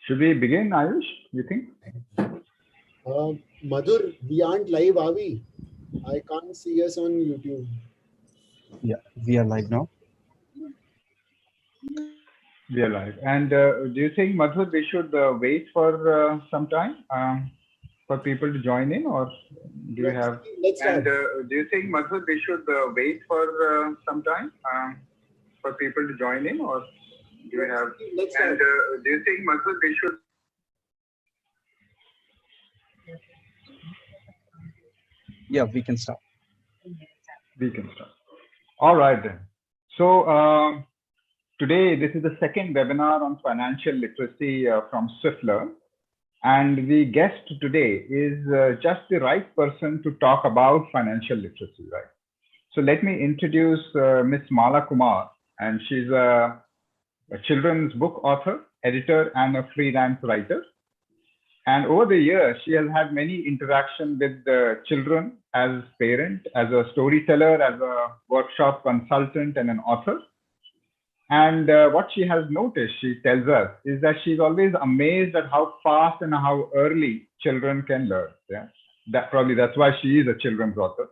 Should we begin, Ayush, you think? Madhur, we aren't live, are we? I can't see us on YouTube. Yeah, we are live now. We are live. And do you think, Madhur, we should wait for some time for people to join in, or do you Let's have? let's And start. do you think, Madhur, we should wait for some time for people to join in, or do you have? Let's And start. do you think, Madhur, we should? Yeah, we can start. We can start. All right then. So today, this is the second webinar on financial literacy from SwiftLearn. And the guest today is just the right person to talk about financial literacy, right? So let me introduce Miss Mala Kumar, and she's a children's book author, editor, and a freelance writer. And over the years, she has had many interactions with children as parent, as a storyteller, as a workshop consultant, and an author. And what she has noticed, she tells us, is that she's always amazed at how fast and how early children can learn. Yeah, that's why she is a children's author.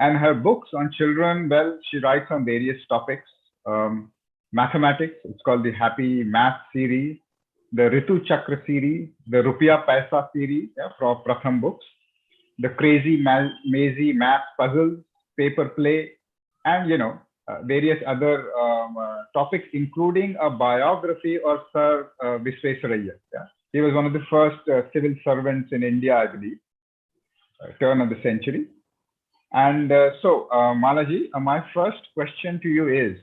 And her books on children, well, she writes on various topics. Mathematics, it's called the Happy Math series, the Ritu Chakra series, the Rupiah Paisa series, yeah, for Pratham books, the Crazy Mazy Math puzzles, paper play, and various other topics, including a biography of Sir Visvesvaraya. Yeah? He was one of the first civil servants in India, I believe, turn of the century. And so, Malaji, my first question to you is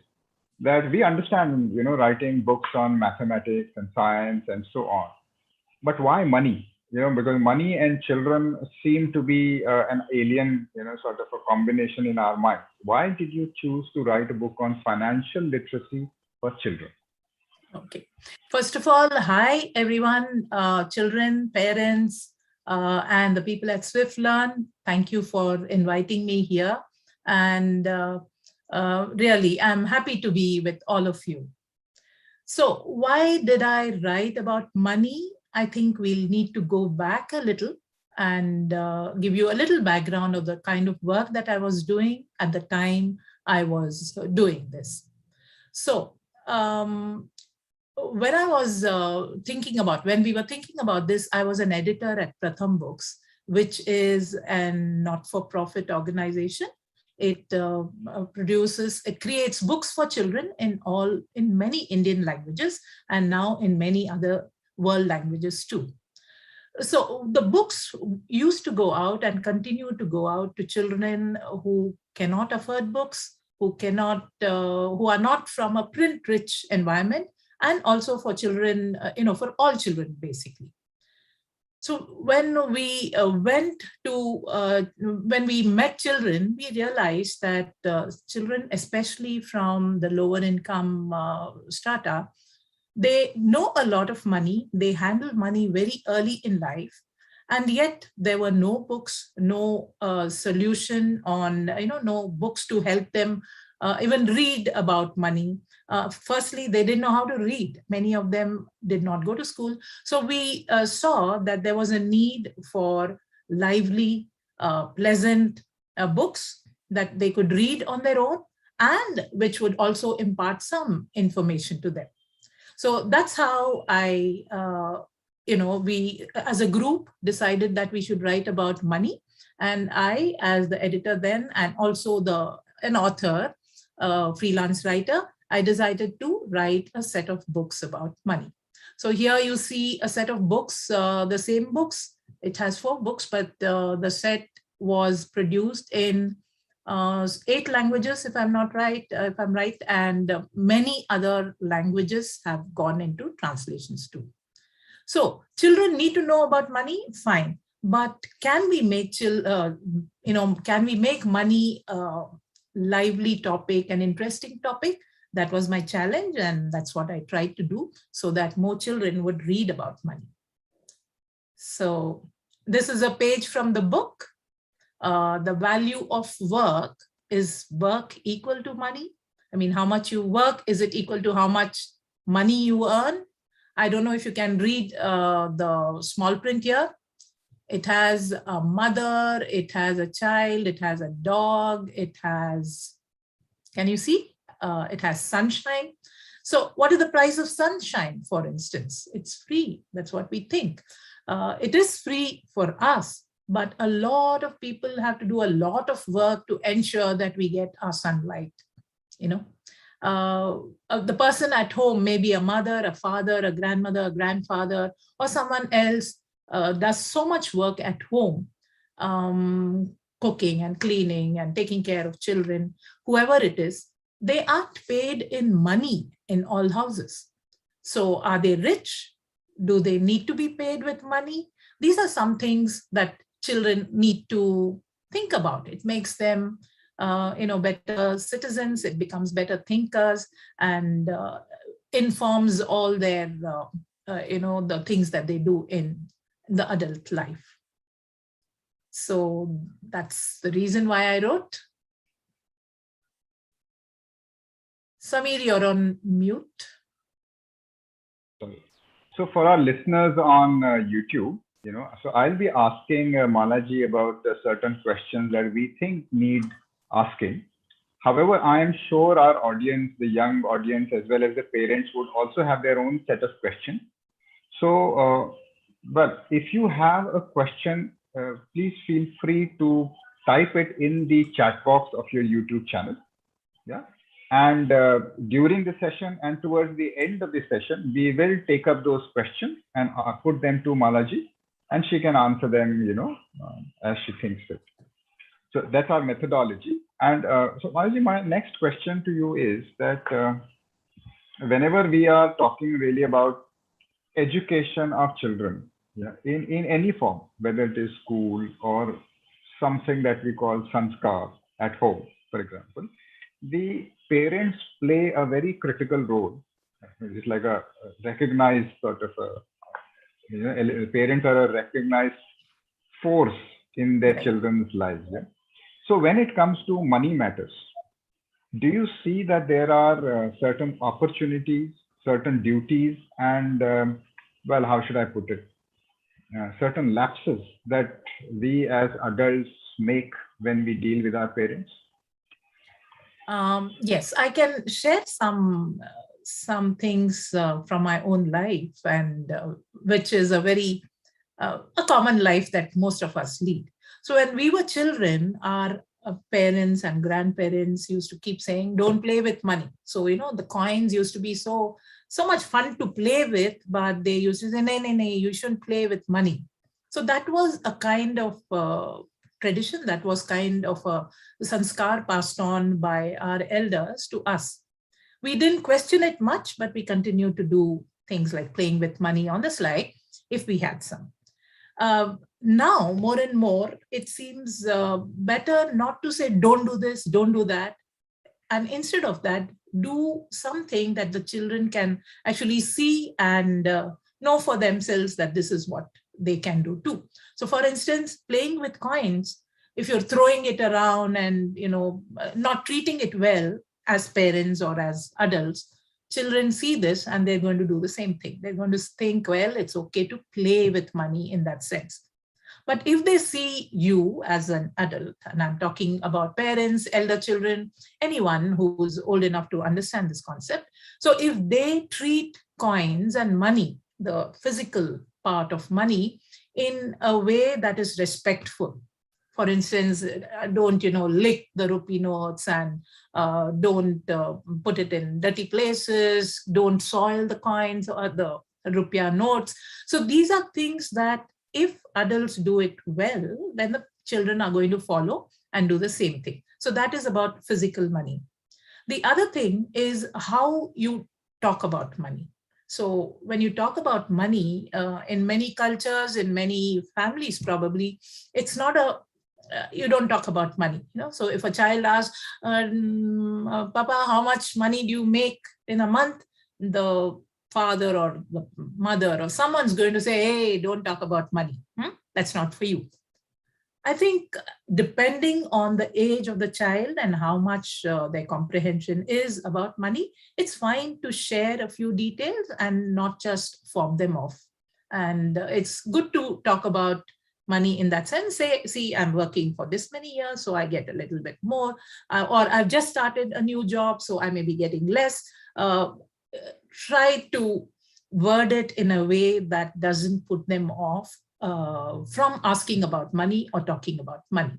that we understand, writing books on mathematics and science and so on, but why money? Because money and children seem to be an alien, sort of a combination in our minds. Why did you choose to write a book on financial literacy for children? Okay. First of all, hi, everyone, children, parents, and the people at SwiftLearn. Thank you for inviting me here. And really, I'm happy to be with all of you. So why did I write about money? I think we'll need to go back a little and give you a little background of the kind of work that I was doing at the time I was doing this. So when I was when we were thinking about this, I was an editor at Pratham Books, which is a not-for-profit organization. It creates books for children in many Indian languages and now in many other world languages too. So the books used to go out and continue to go out to children who cannot afford books, who are not from a print-rich environment, and also for children, for all children basically. So when we when we met children, we realized that children, especially from the lower income strata, they know a lot of money. They handle money very early in life, and yet there were no books, no solution on, no books to help them even read about money. Firstly, they didn't know how to read. Many of them did not go to school. So we saw that there was a need for lively, pleasant books that they could read on their own and which would also impart some information to them. So that's how we as a group decided that we should write about money. And I, as the editor then, and also an author, freelance writer, I decided to write a set of books about money. So here you see a set of books, the same books. It has 4 books, but the set was produced in 8 languages, if I'm right, and many other languages have gone into translations too. So children need to know about money, fine, but can we make money a lively topic, an interesting topic? That was my challenge, and that's what I tried to do so that more children would read about money. So this is a page from the book. The value of work, is work equal to money? I mean, how much you work, is it equal to how much money you earn? I don't know if you can read the small print here. It has a mother, it has a child, it has a dog, it has, can you see? It has sunshine. So what is the price of sunshine, for instance? It's free. That's what we think. It is free for us, but a lot of people have to do a lot of work to ensure that we get our sunlight. The person at home, maybe a mother, a father, a grandmother, a grandfather, or someone else does so much work at home, cooking and cleaning and taking care of children, whoever it is, they aren't paid in money in all houses. So are they rich? Do they need to be paid with money? These are some things that children need to think about. It makes them better citizens, it becomes better thinkers, and informs all their, the things that they do in the adult life. So that's the reason why I wrote. Samir, you're on mute. Sorry. So for our listeners on YouTube, so I'll be asking Malaji about certain questions that we think need asking. However, I am sure our audience, the young audience, as well as the parents would also have their own set of questions. So, but if you have a question, please feel free to type it in the chat box of your YouTube channel. Yeah. And during the session and towards the end of the session, we will take up those questions and put them to Malaji, and she can answer them, as she thinks it. So that's our methodology. And so Malaji, my next question to you is that whenever we are talking really about education of children, in any form, whether it is school or something that we call sanskar at home, for example, the parents play a very critical role. It's like a recognized sort of parents are a recognized force in their children's lives. Yeah? So when it comes to money matters, do you see that there are certain opportunities, certain duties, and how should I put it? Certain lapses that we as adults make when we deal with our parents? Yes, I can share some things from my own life, and which is a very a common life that most of us lead. So when we were children, our parents and grandparents used to keep saying, "Don't play with money." So the coins used to be so much fun to play with, but they used to say, "No, no, no, you shouldn't play with money." So that was a kind of tradition, that was kind of a sanskar passed on by our elders to us. We didn't question it much, but we continued to do things like playing with money on the sly if we had some. Now, more and more, it seems better not to say, "Don't do this, don't do that." And instead of that, do something that the children can actually see and know for themselves that this is what they can do too. So for instance, playing with coins, if you're throwing it around and not treating it well as parents or as adults, children see this and they're going to do the same thing. They're going to think, well, it's okay to play with money in that sense. But if they see you as an adult, and I'm talking about parents, elder children, anyone who's old enough to understand this concept. So if they treat coins and money, the physical part of money, in a way that is respectful. For instance, don't, lick the rupee notes, and don't put it in dirty places, don't soil the coins or the rupiah notes. So these are things that if adults do it well, then the children are going to follow and do the same thing. So that is about physical money. The other thing is how you talk about money. So when you talk about money, in many cultures, in many families, probably, it's not you don't talk about money. So if a child asks, "Papa, how much money do you make in a month?" The father or the mother or someone's going to say, "Hey, don't talk about money. That's not for you." I think depending on the age of the child and how much their comprehension is about money, it's fine to share a few details and not just fob them off. And it's good to talk about money in that sense. Say, see, I'm working for this many years, so I get a little bit more, or I've just started a new job, so I may be getting less. Try to word it in a way that doesn't put them off from asking about money or talking about money.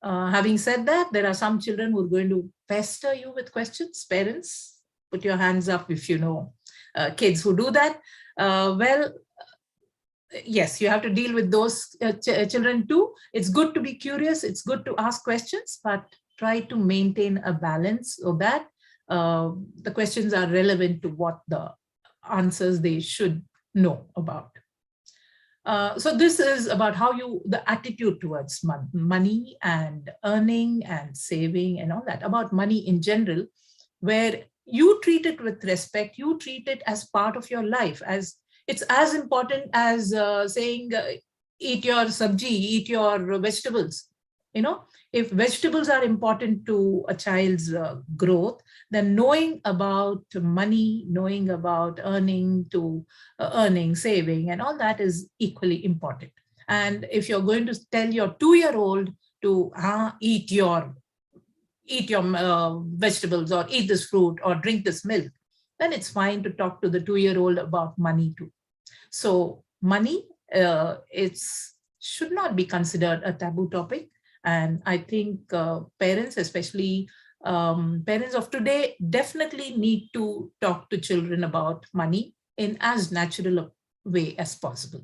Having said that, there are some children who are going to pester you with questions. Parents, put your hands up if you know kids who do that. Well, yes, you have to deal with those children too. It's good to be curious. It's good to ask questions, but try to maintain a balance so that the questions are relevant to what the answers they should know about. So this is about how the attitude towards money and earning and saving and all that, about money in general, where you treat it with respect, you treat it as part of your life, as it's as important as saying, eat your sabji, eat your vegetables. You know, if vegetables are important to a child's growth, then knowing about money, knowing about earning, saving, and all that is equally important. And if you're going to tell your 2-year-old to eat your vegetables, or eat this fruit, or drink this milk, then it's fine to talk to the 2-year-old about money too. So money, should not be considered a taboo topic. And I think parents, especially parents of today, definitely need to talk to children about money in as natural a way as possible.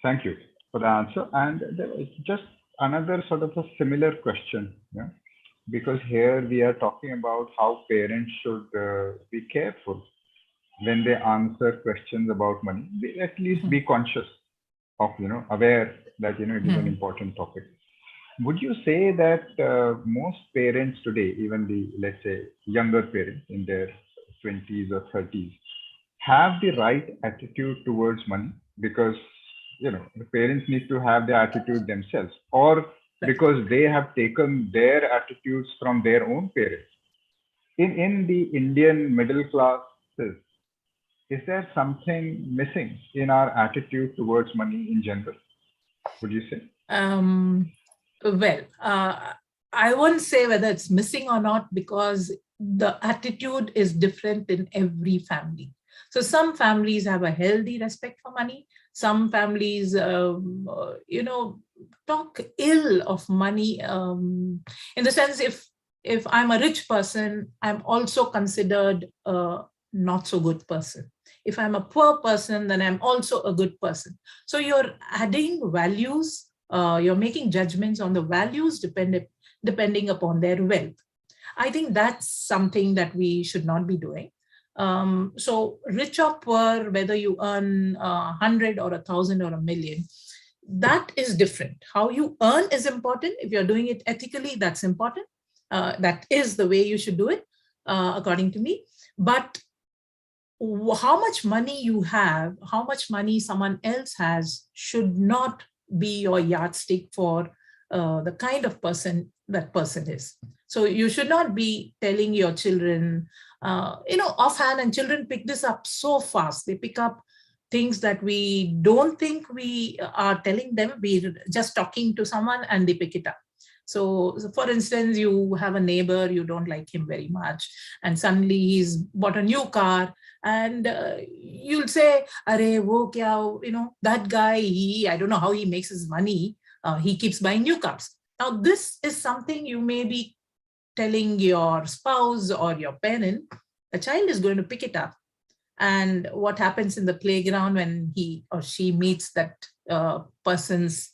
Thank you for the answer. And there is just another sort of a similar question, yeah? Because here we are talking about how parents should be careful when they answer questions about money. They at least be conscious of, aware that, it is an important topic. Would you say that most parents today, even the, let's say, younger parents in their 20s or 30s, have the right attitude towards money? Because, the parents need to have the attitude themselves, or because they have taken their attitudes from their own parents. In the Indian middle classes, is there something missing in our attitude towards money in general, would you say? Well, I won't say whether it's missing or not, because the attitude is different in every family. So some families have a healthy respect for money. Some families, talk ill of money, in the sense, if I'm a rich person, I'm also considered a not so good person. If I'm a poor person, then I'm also a good person. So you're adding values, you're making judgments on the values depending upon their wealth. I think that's something that we should not be doing. So rich or poor, whether you earn 100 or 1,000 or 1,000,000, that is different. How you earn is important. If you're doing it ethically, that's important. That is the way you should do it, according to me. But how much money you have, how much money someone else has, should not be your yardstick for the kind of person that person is. So you should not be telling your children, offhand, and children pick this up so fast. They pick up things that we don't think we are telling them. We're just talking to someone and they pick it up. So for instance, you have a neighbor, you don't like him very much, and suddenly he's bought a new car, and you'll say, "Arey, wo kya, that guy, I don't know how he makes his money. He keeps buying new cars." Now, this is something you may be telling your spouse or your parent. The child is going to pick it up. And what happens in the playground when he or she meets that person's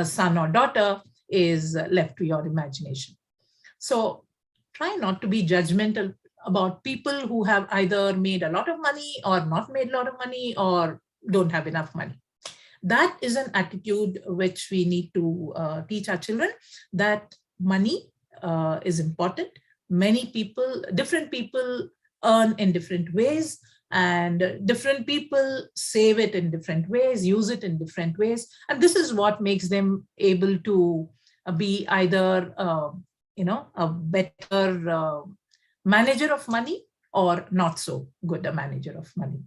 son or daughter is left to your imagination. So try not to be judgmental about people who have either made a lot of money or not made a lot of money or don't have enough money. That is an attitude which we need to teach our children, that money is important. Many people, different people earn in different ways. and different people save it in different ways, use it in different ways. And this is what makes them able to be either, a better manager of money or not so good a manager of money.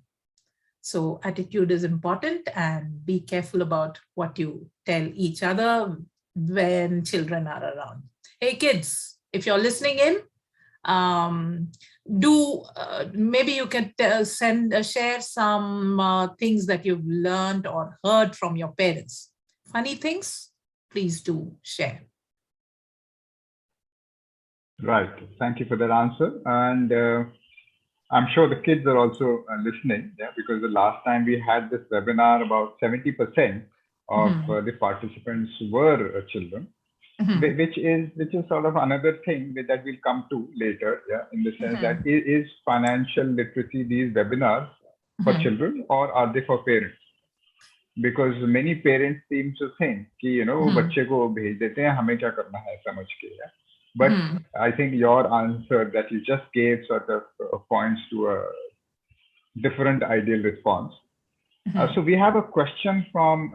So attitude is important, and be careful about what you tell each other when children are around. Hey kids, if you're listening in, maybe you can share some things that you've learned or heard from your parents. Funny things, please do share. Right. Thank you for that answer. And I'm sure the kids are also listening, yeah, because the last time we had this webinar, about 70% of the participants were children, which is sort of another thing that we'll come to later, yeah, in the sense that is financial literacy, these webinars for children, or are they for parents? Because many parents seem to think कि वो बच्चे को भेज देते हैं, हमें क्या करना है समझ के, yeah? But I think your answer that you just gave sort of points to a different ideal response. So we have a question from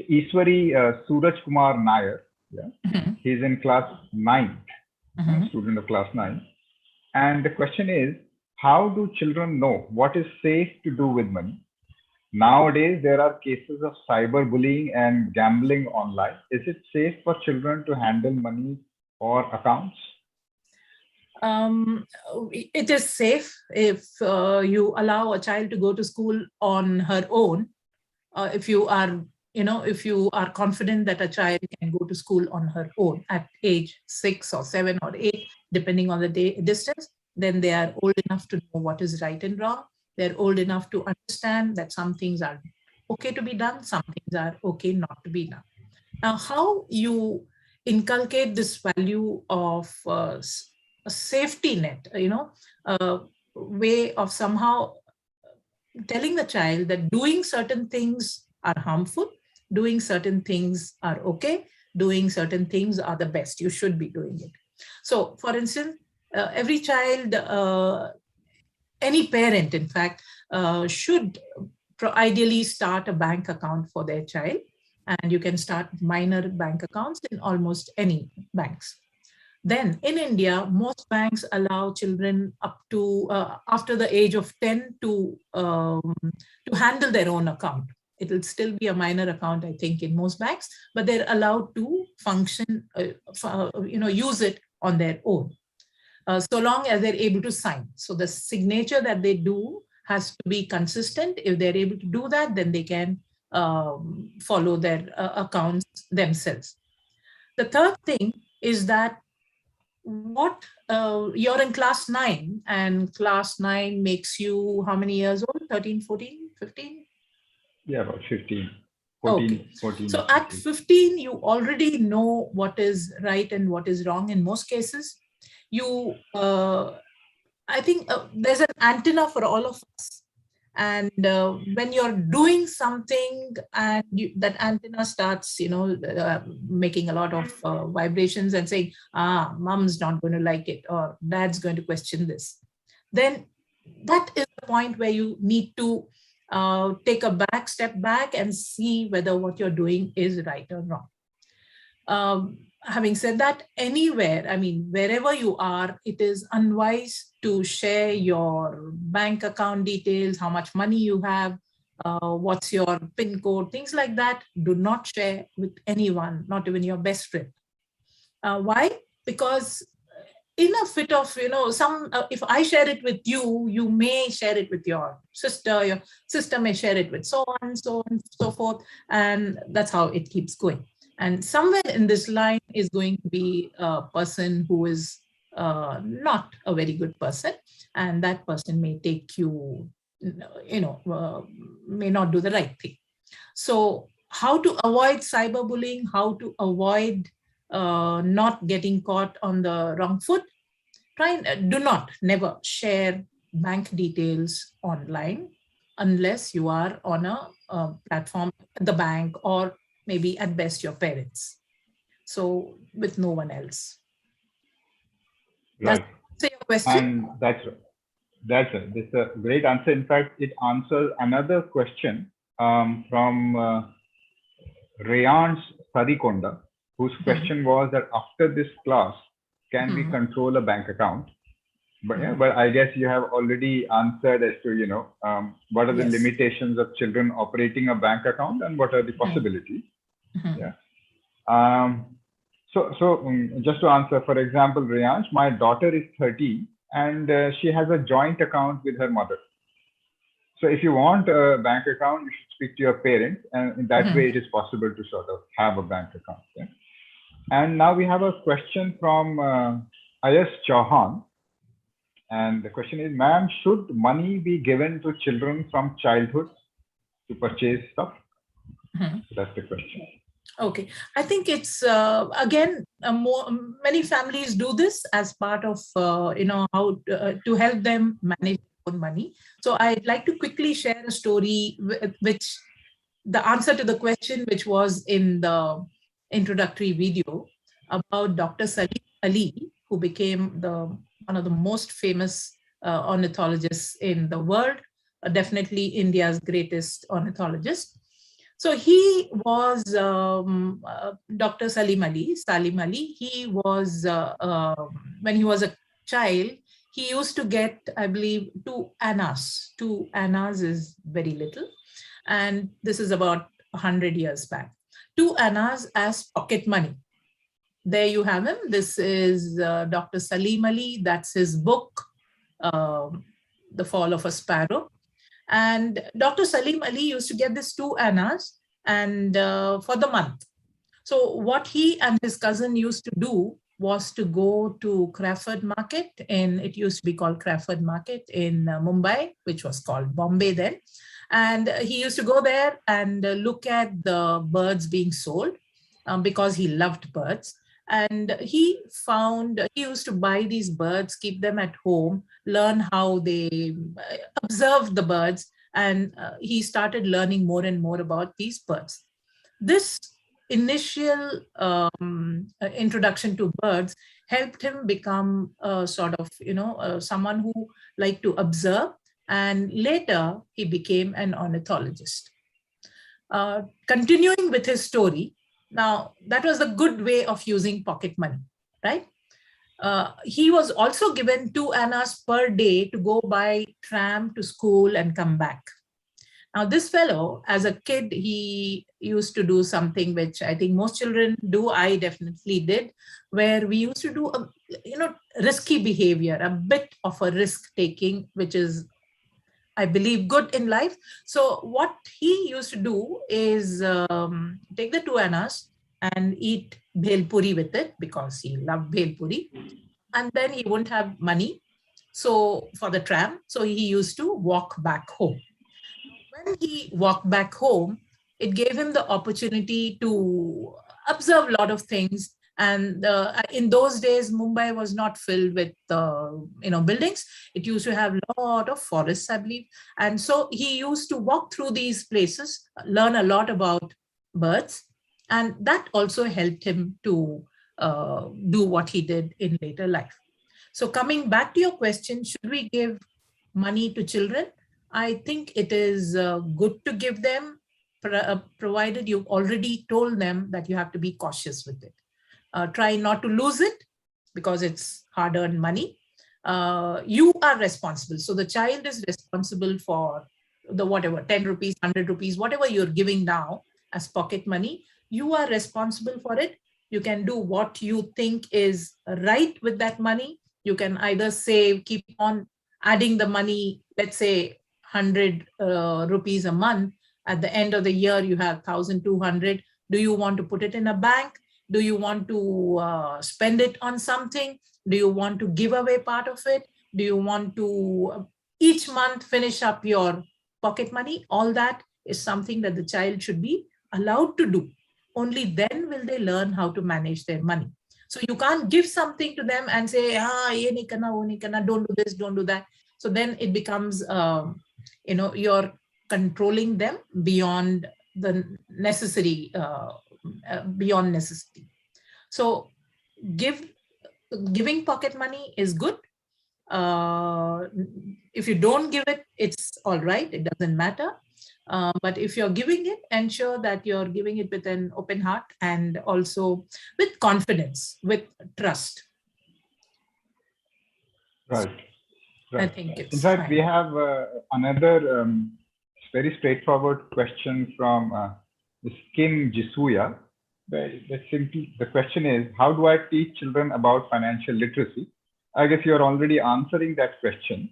Iswari Suraj Kumar Nair. Yeah? He's in class 9, student of class 9. And the question is, how do children know what is safe to do with money? Nowadays, there are cases of cyberbullying and gambling online. Is it safe for children to handle money or accounts? It is safe if you allow a child to go to school on her own. If you are confident that a child can go to school on her own at age 6 or 7 or 8, depending on the distance, then they are old enough to know what is right and wrong. They're old enough to understand that some things are okay to be done, some things are okay not to be done. Now, how you inculcate this value of a safety net, a way of somehow telling the child that doing certain things are harmful, doing certain things are okay, doing certain things are the best. You should be doing it. So, for instance, every child, any parent, in fact, should ideally start a bank account for their child. And you can start minor bank accounts in almost any banks. Then in India, most banks allow children up to after the age of 10 to handle their own account. It will still be a minor account, I think, in most banks, but they're allowed to function, use it on their own. So long as they're able to sign. So the signature that they do has to be consistent. If they're able to do that, then they can follow their accounts themselves. The third thing is that you're in class 9, and class 9 makes you how many years old? 13, 14, 15? Yeah, about 15. 14, okay. 14, so 15. At 15, you already know what is right and what is wrong in most cases. I think there's an antenna for all of us. And when you're doing something and that antenna starts, making a lot of vibrations and saying, mom's not going to like it, or dad's going to question this, then that is the point where you need to take a step back and see whether what you're doing is right or wrong. Having said that, anywhere, wherever you are, it is unwise to share your bank account details, how much money you have, what's your PIN code, things like that. Do not share with anyone, not even your best friend. Why? Because in a fit of, if I share it with you, you may share it with your sister may share it with so on, so forth. And that's how it keeps going. And somewhere in this line is going to be a person who is not a very good person. And that person may take you, may not do the right thing. So how to avoid cyberbullying, how to avoid not getting caught on the wrong foot? Never share bank details online unless you are on a platform, the bank, or maybe at best your parents. So with no one else. Right. Does that answer your question? And that's right. That's a great answer. In fact, it answers another question from Rayans Sadikonda, whose question was that after this class, can we control a bank account? But yeah, but I guess you have already answered as to, what are the Yes. limitations of children operating a bank account and what are the possibilities. Yeah. Just to answer, for example, Riyansh, my daughter is 30 and she has a joint account with her mother. So if you want a bank account, you should speak to your parents, and in that way it is possible to sort of have a bank account. Yeah? And now we have a question from Ayas Chauhan. And the question is, ma'am, should money be given to children from childhood to purchase stuff? So that's the question. Okay, I think it's again many families do this as part of how to help them manage their own money. So I'd like to quickly share a story which the answer to the question which was in the introductory video about Dr. Salim Ali, who became one of the most famous ornithologists in the world, definitely India's greatest ornithologist. So he was Dr. Salim Ali. He was, when he was a child, he used to get, I believe, 2 annas. 2 annas is very little. And this is about 100 years back. 2 annas as pocket money. There you have him. This is Dr. Salim Ali. That's his book, The Fall of a Sparrow. And Dr. Salim Ali used to get this 2 annas and for the month. So what he and his cousin used to do was to go to Crawford Market, and it used to be called Crawford Market in Mumbai, which was called Bombay then. And he used to go there and look at the birds being sold because he loved birds. And he used to buy these birds, keep them at home, learn how they observe the birds, and he started learning more and more about these birds. This initial introduction to birds helped him become sort of, someone who liked to observe, and later he became an ornithologist. Continuing with his story, now, that was a good way of using pocket money, right? He was also given 2 annas per day to go by tram to school and come back. Now, this fellow, as a kid, he used to do something which I think most children do. I definitely did, where we used to do, risky behavior, a bit of a risk taking, which is, I believe, good in life. So what he used to do is take the 2 annas and eat bhel puri with it because he loved bhel puri. And then he wouldn't have money for the tram. So he used to walk back home. When he walked back home, it gave him the opportunity to observe a lot of things. And in those days, Mumbai was not filled with buildings. It used to have a lot of forests, I believe. And so he used to walk through these places, learn a lot about birds. And that also helped him to do what he did in later life. So coming back to your question, should we give money to children? I think it is good to give them, provided you've already told them that you have to be cautious with it. Try not to lose it because it's hard-earned money. You are responsible. So the child is responsible for the whatever, 10 rupees, 100 rupees, whatever you're giving now as pocket money, you are responsible for it. You can do what you think is right with that money. You can either save, keep on adding the money, let's say 100 rupees a month. At the end of the year, you have 1,200. Do you want to put it in a bank? Do you want to spend it on something? Do you want to give away part of it? Do you want to each month finish up your pocket money? All that is something that the child should be allowed to do. Only then will they learn how to manage their money. So you can't give something to them and say, ye nahi karna, wo nahi karna, don't do this, don't do that. So then it becomes, you're controlling them beyond the necessary, beyond necessity. So giving pocket money is good. If you don't give it, it's all right. It doesn't matter. But if you're giving it, ensure that you're giving it with an open heart and also with confidence, with trust. Right. I Right. think it's In fact, fine. we have another very straightforward question from Kim Jisuya. The question is, how do I teach children about financial literacy? I guess you're already answering that question.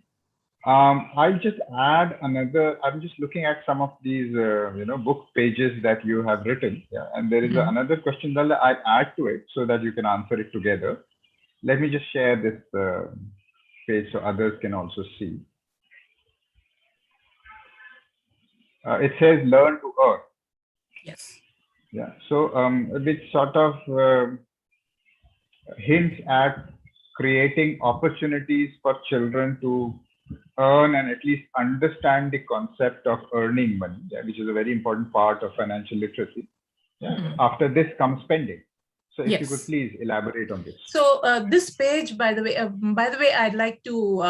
I'll just add another. I'm just looking at some of these, book pages that you have written. Yeah, and there is another question that I'll add to it so that you can answer it together. Let me just share this page so others can also see. It says learn to earn. Yes. Yeah. So which sort of hints at creating opportunities for children to earn and at least understand the concept of earning money, which is a very important part of financial literacy. Yeah. After this comes spending. So if you could please elaborate on this. So this page, by the way, I'd like to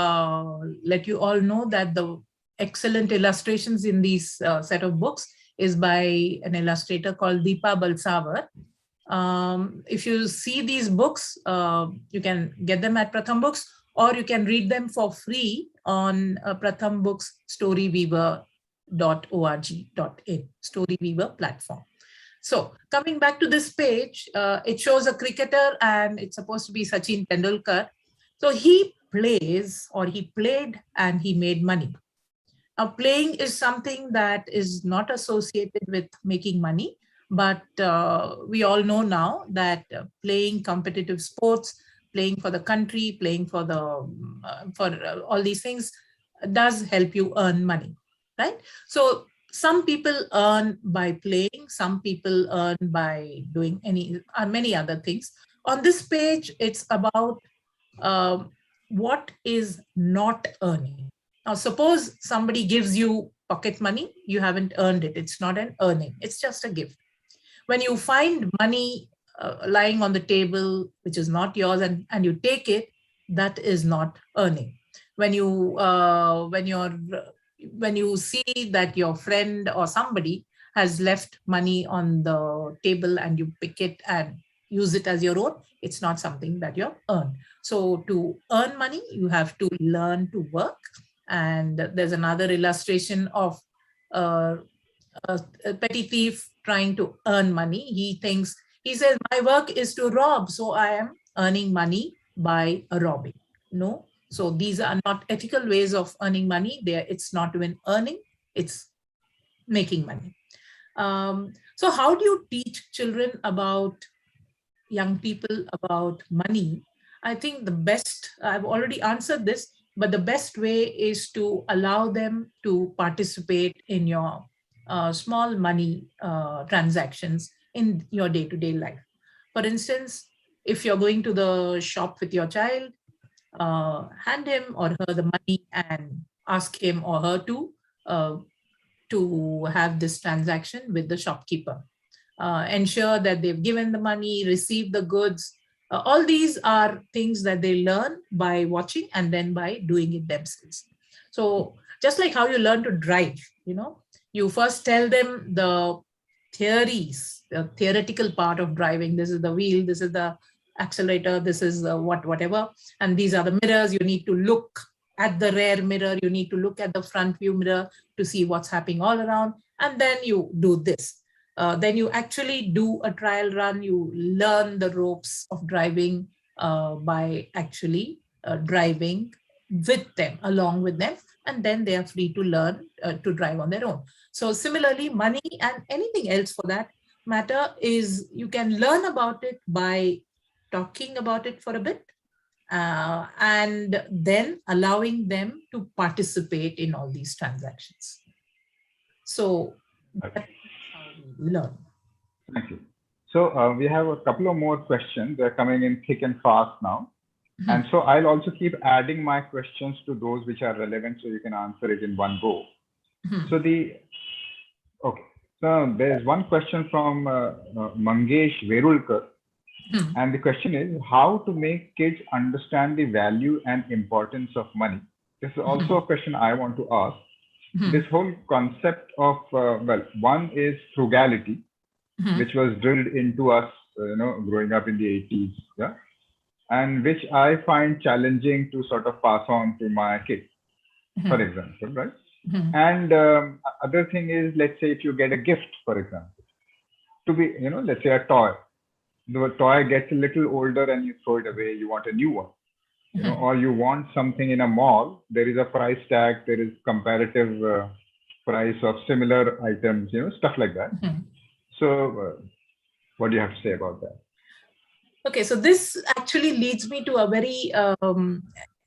let you all know that the excellent illustrations in these set of books is by an illustrator called Deepa Balsavar. If you see these books, you can get them at Pratham Books, or you can read them for free on Pratham Books storyweaver.org.in, Storyweaver platform. So coming back to this page, it shows a cricketer and it's supposed to be Sachin Tendulkar. So he plays, or he played and he made money. Now playing is something that is not associated with making money, but we all know now that playing competitive sports, playing for the country, playing for all these things does help you earn money, right? So some people earn by playing, some people earn by doing many other things. On this page, it's about what is not earning. Now, suppose somebody gives you pocket money, you haven't earned it. It's not an earning, it's just a gift. When you find money lying on the table, which is not yours, and you take it, that is not earning. When you see that your friend or somebody has left money on the table and you pick it and use it as your own, it's not something that you earn. So to earn money, you have to learn to work. And there's another illustration of a petty thief trying to earn money. He says, my work is to rob, so I am earning money by robbing. No, so these are not ethical ways of earning money. It's not even earning, it's making money. So how do you teach children young people about money? I think the best, I've already answered this, but the best way is to allow them to participate in your small money transactions in your day-to-day life. For instance, if you're going to the shop with your child, hand him or her the money and ask him or her to have this transaction with the shopkeeper. Ensure that they've given the money, received the goods. All these are things that they learn by watching and then by doing it themselves. So just like how you learn to drive, you first tell them the theories, the theoretical part of driving. This is the wheel, this is the accelerator, this is whatever, and these are the mirrors. You need to look at the rear mirror, you need to look at the front view mirror to see what's happening all around, and then you do this. Then you actually do a trial run. You learn the ropes of driving by actually driving with them, along with them, and then they are free to learn to drive on their own. So similarly, money and anything else for that matter is you can learn about it by talking about it for a bit, and then allowing them to participate in all these transactions. So that's how we learn. Thank you. So we have a couple of more questions. They're coming in thick and fast now. And so I'll also keep adding my questions to those which are relevant so you can answer it in one go. So there's one question from Mangesh Verulkar. Hmm. And the question is how to make kids understand the value and importance of money. This is also a question I want to ask. Hmm. This whole concept of, well, one is frugality, Hmm. which was drilled into us, growing up in the 80s, yeah, and which I find challenging to sort of pass on to my kids, for example, right? Hmm. And other thing is, let's say if you get a gift, for example, to be, let's say a toy, the toy gets a little older and you throw it away, you want a new one, or you want something in a mall, there is a price tag, there is comparative price of similar items, stuff like that. So, what do you have to say about that? Okay, so this actually leads me to a very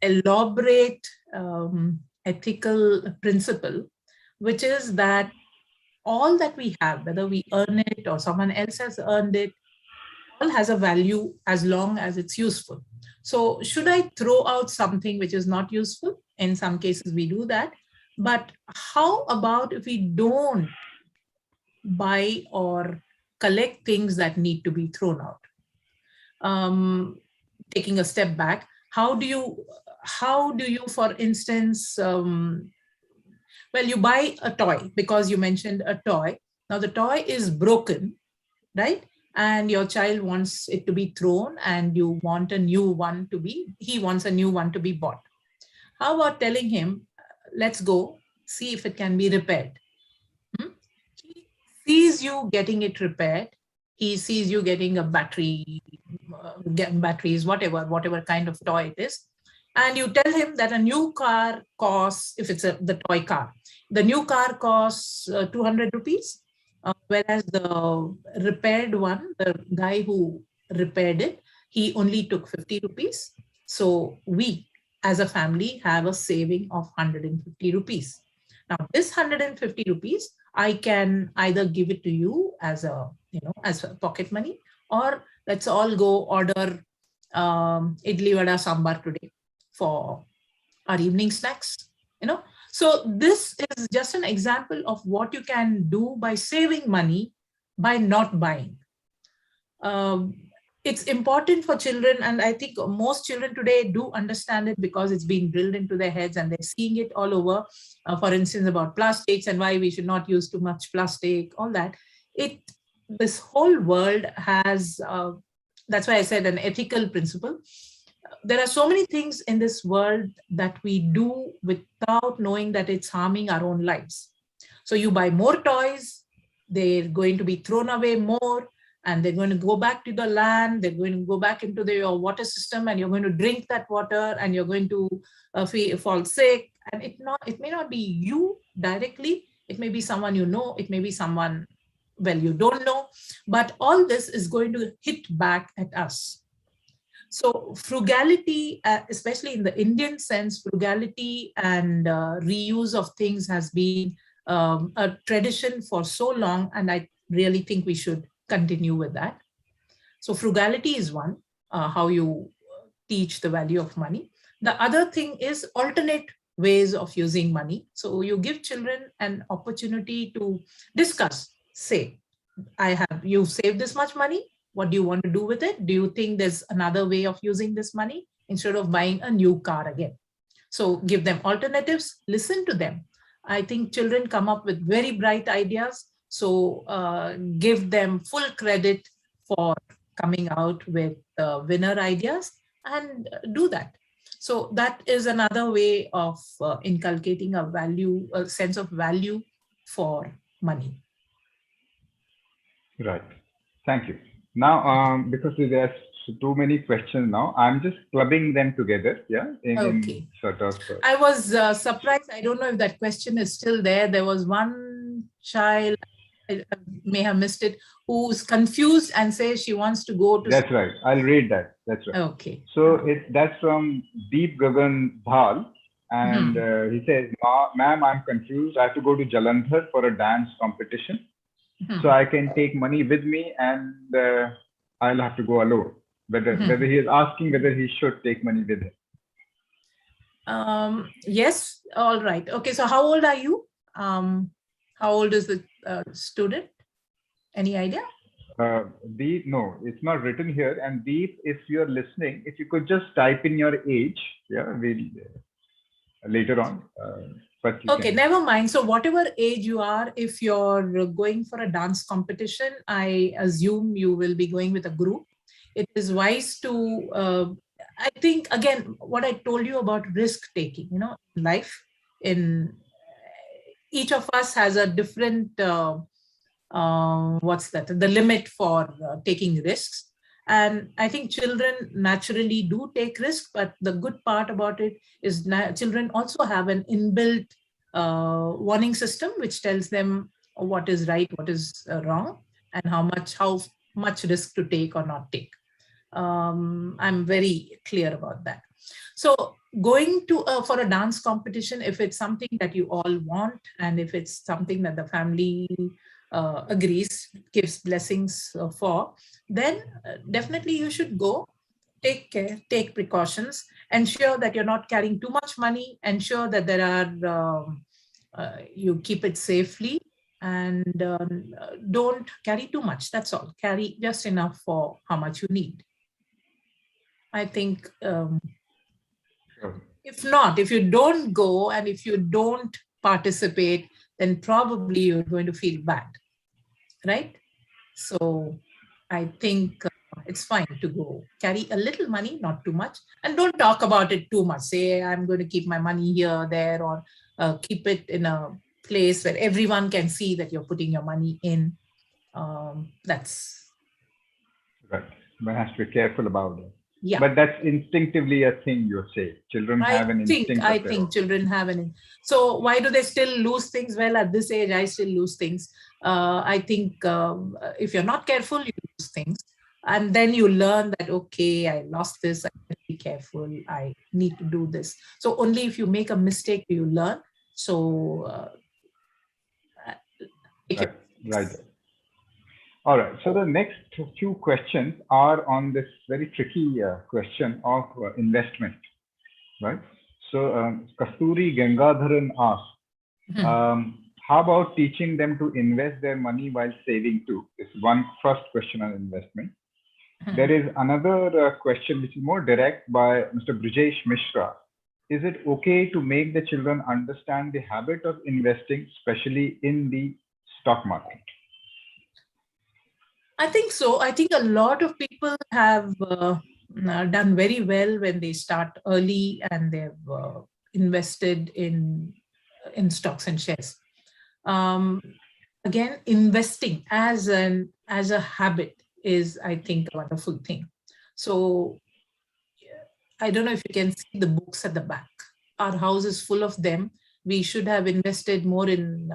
elaborate ethical principle, which is that all that we have, whether we earn it or someone else has earned it, all has a value as long as it's useful. So should I throw out something which is not useful? In some cases we do that. But how about if we don't buy or collect things that need to be thrown out? Taking a step back, how do you, for instance, well, you buy a toy because you mentioned a toy. Now the toy is broken, right? And your child wants it to be thrown and you want a new one to be, he wants a new one to be bought. How about telling him, let's go see if it can be repaired? He sees you getting it repaired. He sees you getting a battery, batteries, whatever kind of toy it is. And you tell him that a new car costs, if it's the toy car, the new car costs 200 rupees. Whereas the repaired one, the guy who repaired it, he only took 50 rupees. So we as a family have a saving of 150 rupees. Now this 150 rupees, I can either give it to you as a, as a pocket money, or let's all go order idli vada sambar today for our evening snacks, So this is just an example of what you can do by saving money by not buying. It's important for children, and I think most children today do understand it because it's being drilled into their heads and they're seeing it all over. For instance, about plastics and why we should not use too much plastic, all that. This whole world has, that's why I said an ethical principle. There are so many things in this world that we do without knowing that it's harming our own lives. So you buy more toys, they're going to be thrown away more, and they're going to go back to the land, they're going to go back into your water system, and you're going to drink that water, and you're going to fall sick. And it may not be you directly, it may be someone you know, it may be someone, well, you don't know, but all this is going to hit back at us. So frugality, especially in the Indian sense, frugality and reuse of things has been a tradition for so long, and I really think we should continue with that. So frugality is one, how you teach the value of money. The other thing is alternate ways of using money. So you give children an opportunity to discuss, say, you've saved this much money. What do you want to do with it? Do you think there's another way of using this money instead of buying a new car again? So give them alternatives, listen to them. I think children come up with very bright ideas. So give them full credit for coming out with winner ideas and do that. So that is another way of inculcating a sense of value for money. Right. Thank you. Now, because there's too many questions now, I'm just clubbing them together. Yeah. In sort of. I was surprised. I don't know if that question is still there. There was one child, I may have missed it, who's confused and says she wants to go to. That's right. I'll read that. That's right. Okay. So that's from Deep Gagan Dhal. And he says, ma'am, I'm confused. I have to go to Jalandhar for a dance competition. So I can take money with me and I'll have to go alone. Whether he is asking whether he should take money with him. Yes. All right. Okay. So how old are you? How old is the student? Any idea? Deep, no, it's not written here. And Deep, if you're listening, if you could just type in your age, yeah, we'll later on. But you Okay, can. never mind. So whatever age you are, if you're going for a dance competition, I assume you will be going with a group. It is wise to, I think, again, what I told you about risk taking, in life, in each of us has a different, what's that, the limit for taking risks. And I think children naturally do take risks, but the good part about it is children also have an inbuilt warning system which tells them what is right, what is wrong, and how much risk to take or not take. I'm very clear about that. So going to for a dance competition, if it's something that you all want, and if it's something that the family agrees, gives blessings for, then definitely you should go. Take care, take precautions, ensure that you're not carrying too much money, ensure that there are you keep it safely, and don't carry too much. That's all. Carry just enough for how much you need. I think Sure. if you don't go and if you don't participate, then probably you're going to feel bad, right? So I think it's fine to go. Carry a little money, not too much, and don't talk about it too much. Say, I'm going to keep my money here, there, or keep it in a place where everyone can see that you're putting your money in. That's, Right. One has to be careful about it. yeah. But that's instinctively a thing you say. Children have an instinct I of their own. think children have an. So why do they still lose things? Well, at this age, I still lose things. I think if you're not careful, you lose things, and then you learn that, okay, I lost this. I have to be careful. I need to do this. So only if you make a mistake do you learn. So Right. Right. All right. So the next few questions are on this very tricky question of investment, right? So Kasturi Gangadharan asks, how about teaching them to invest their money while saving too? This is one first question on investment. There is another question which is more direct by Mr. Brijesh Mishra. Is it okay to make the children understand the habit of investing, especially in the stock market? I think so. I think a lot of people have done very well when they start early and they've invested in stocks and shares. Again, investing as a habit is, I think, a wonderful thing. So I don't know if you can see the books at the back. Our house is full of them. We should have invested more in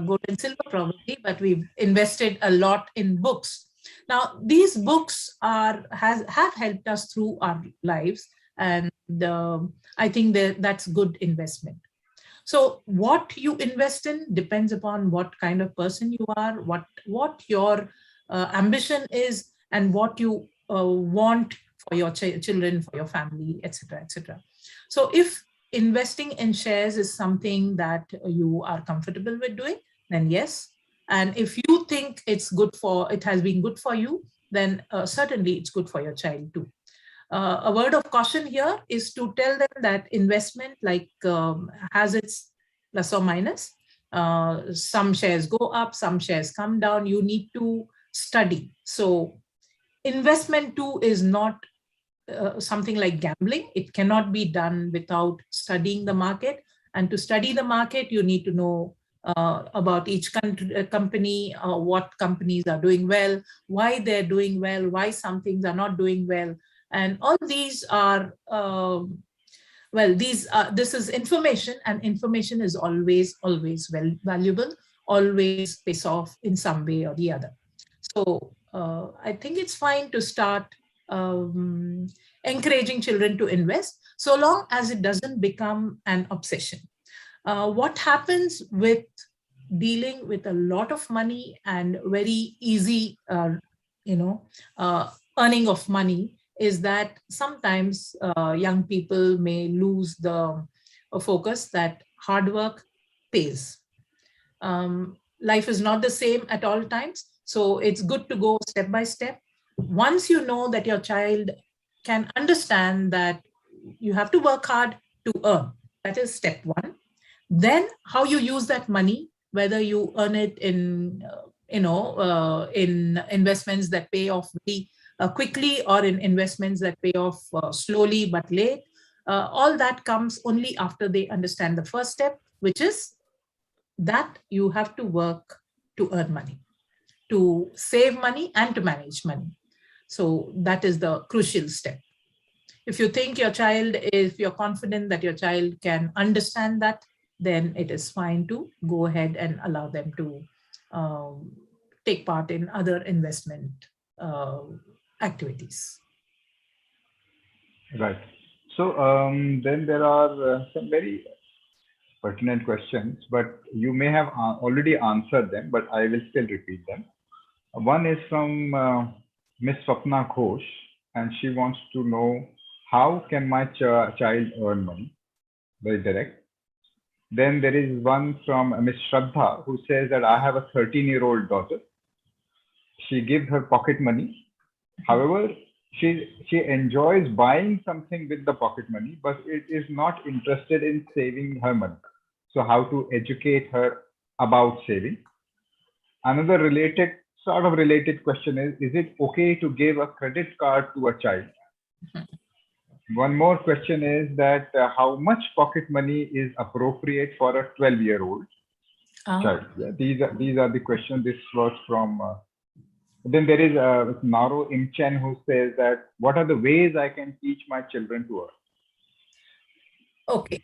gold and silver probably, but we've invested a lot in books. Now, these books have helped us through our lives, and I think that's good investment. So what you invest in depends upon what kind of person you are, what your ambition is, and what you want for your children, for your family, etc., etc. So if investing in shares is something that you are comfortable with doing, then yes. And if you think it has been good for you, then certainly it's good for your child too. A word of caution here is to tell them that investment has its plus or minus. Some shares go up, some shares come down. You need to study. So investment too is not something like gambling. It cannot be done without studying the market. And to study the market, you need to know about each company, what companies are doing well, why they're doing well, why some things are not doing well. And all these are, this is information, and information is always valuable, always pays off in some way or the other. So I think it's fine to start encouraging children to invest, so long as it doesn't become an obsession. What happens with dealing with a lot of money and very easy, earning of money is that sometimes young people may lose the focus that hard work pays. Life is not the same at all times. So it's good to go step by step. Once you know that your child can understand that you have to work hard to earn, that is step one. Then how you use that money, whether you earn it in in investments that pay off very quickly, or in investments that pay off slowly but late, all that comes only after they understand the first step, which is that you have to work to earn money, to save money, and to manage money. So that is the crucial step. If you think your child, if you're confident that your child can understand that, then it is fine to go ahead and allow them to take part in other investment uh, activities. Right. So then there are some very pertinent questions, but you may have already answered them, but I will still repeat them. One is from Miss Swapna Ghosh, and she wants to know, how can my child earn money? Very direct. Then there is one from Miss Shraddha, who says that I have a 13-year-old daughter. She gives her pocket money. However, she enjoys buying something with the pocket money, but it is not interested in saving her money. So how to educate her about saving? Another sort of related question is it okay to give a credit card to a child? One more question is that how much pocket money is appropriate for a 12-year-old child? Yeah, these are the questions. This was from. Then there is Naro Imchen, who says that what are the ways I can teach my children to earn? Okay.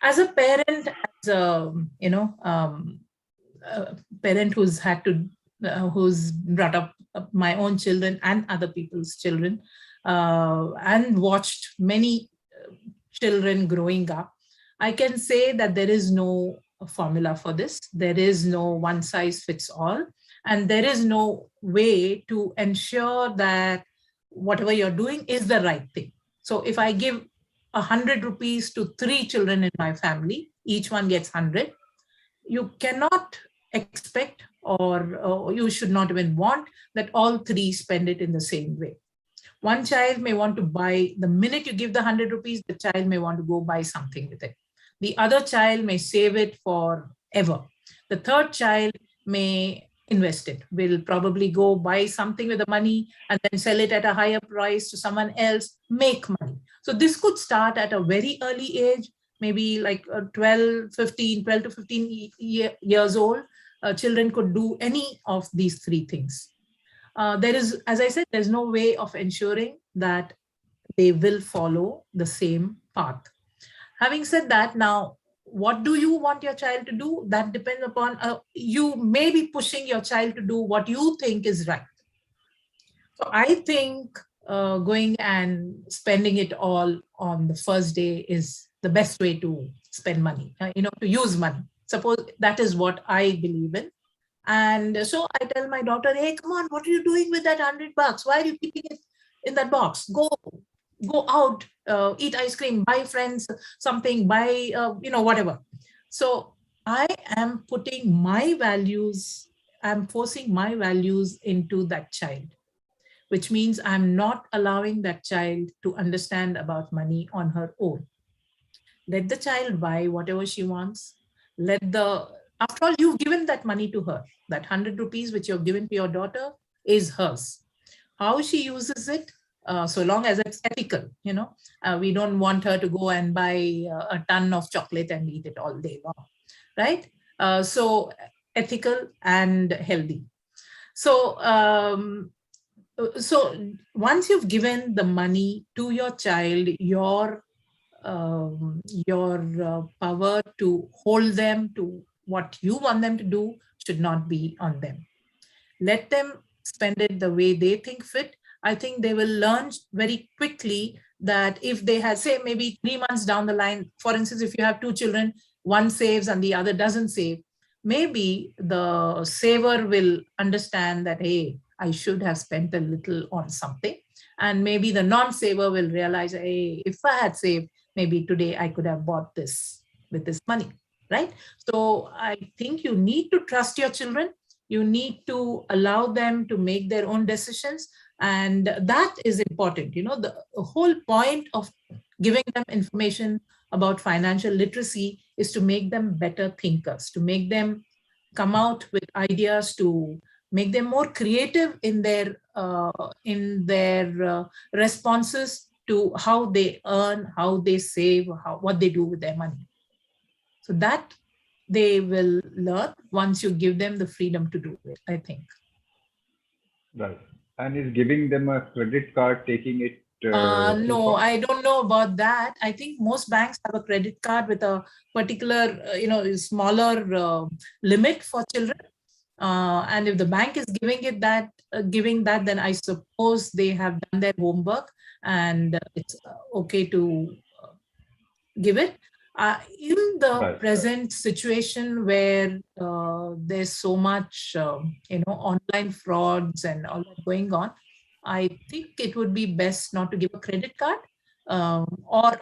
As a parent, as a parent who's had to, who's brought up my own children and other people's children, and watched many children growing up, I can say that there is no formula for this. There is no one size fits all. And there is no way to ensure that whatever you're doing is the right thing. So if I give 100 rupees to 3 children in my family, each one gets 100, you cannot expect, or you should not even want, that all 3 spend it in the same way. One child may want to buy, the minute you give the 100 rupees, the child may want to go buy something with it. The other child may save it forever. The third child may invest it, will probably go buy something with the money and then sell it at a higher price to someone else, make money. So this could start at a very early age, maybe like 12 to 15 years old. Children could do any of these 3 things. There is, as I said, there's no way of ensuring that they will follow the same path. Having said that, now, what do you want your child to do? That depends upon, you may be pushing your child to do what you think is right. So I think going and spending it all on the first day is the best way to spend money, to use money. Suppose that is what I believe in. And so I tell my daughter, hey, come on, what are you doing with that $100? Why are you keeping it in that box? Go out, eat ice cream, buy friends something, buy, whatever. So I am putting my values, I'm forcing my values into that child, which means I'm not allowing that child to understand about money on her own. Let the child buy whatever she wants. After all, you've given that money to her. That 100 rupees which you've given to your daughter is hers. How she uses it, so long as it's ethical, we don't want her to go and buy a ton of chocolate and eat it all day long, right? So ethical and healthy. So once you've given the money to your child, your power to hold them to what you want them to do should not be on them. Let them spend it the way they think fit. I think they will learn very quickly that if they had, say, maybe 3 months down the line, for instance, if you have 2 children, one saves and the other doesn't save, maybe the saver will understand that, hey, I should have spent a little on something. And maybe the non-saver will realize, hey, if I had saved, maybe today I could have bought this with this money, right? So I think you need to trust your children. You need to allow them to make their own decisions. And that is important. The whole point of giving them information about financial literacy is to make them better thinkers, to make them come out with ideas, to make them more creative in their responses to how they earn, how they save, what they do with their money. So that they will learn once you give them the freedom to do it, I think. Right. And is giving them a credit card taking it too No, far? I don't know about that. I think most banks have a credit card with a particular, smaller limit for children. And if the bank is giving that, then I suppose they have done their homework and it's okay to give it. In the Right. present situation where there's so much, online frauds and all that going on, I think it would be best not to give a credit card. Or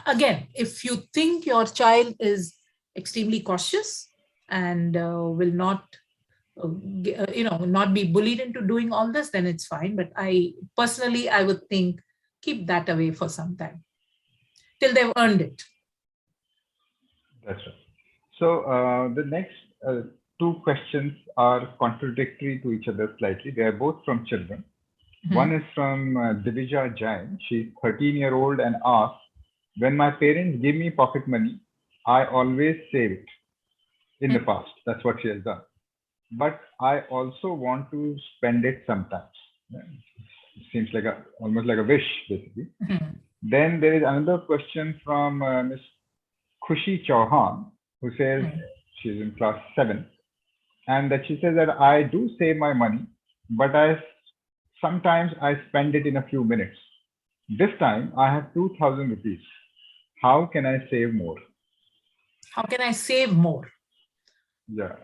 again, if you think your child is extremely cautious and will not, not be bullied into doing all this, then it's fine. But I would think keep that away for some time till they've earned it. That's right. So the next two questions are contradictory to each other slightly. They are both from children. Mhm. One is from Divija Jain. She's 13-year-old and asks, when my parents give me pocket money, I always save it in the past. That's what she has done. But I also want to spend it sometimes. Yeah. It seems like almost like a wish, basically. Mhm. Then there is another question from Ms. Khushi Chauhan, who says she's in class 7, and that she says that I do save my money, but sometimes I spend it in a few minutes. This time I have 2,000 rupees. How can I save more? How can I save more? Yeah.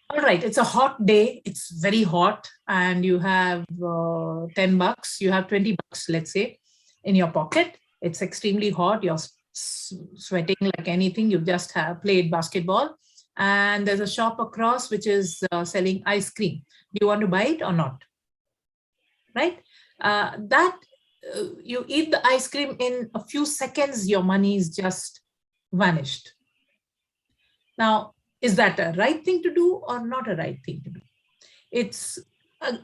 All right, it's a hot day. It's very hot, and you have $10. You have $20, let's say, in your pocket. It's extremely hot. You're sweating like anything. You've just played basketball, and there's a shop across which is selling ice cream. Do you want to buy it or not? Right? You eat the ice cream, in a few seconds, your money is just vanished. Now, is that a right thing to do or not a right thing to do? It's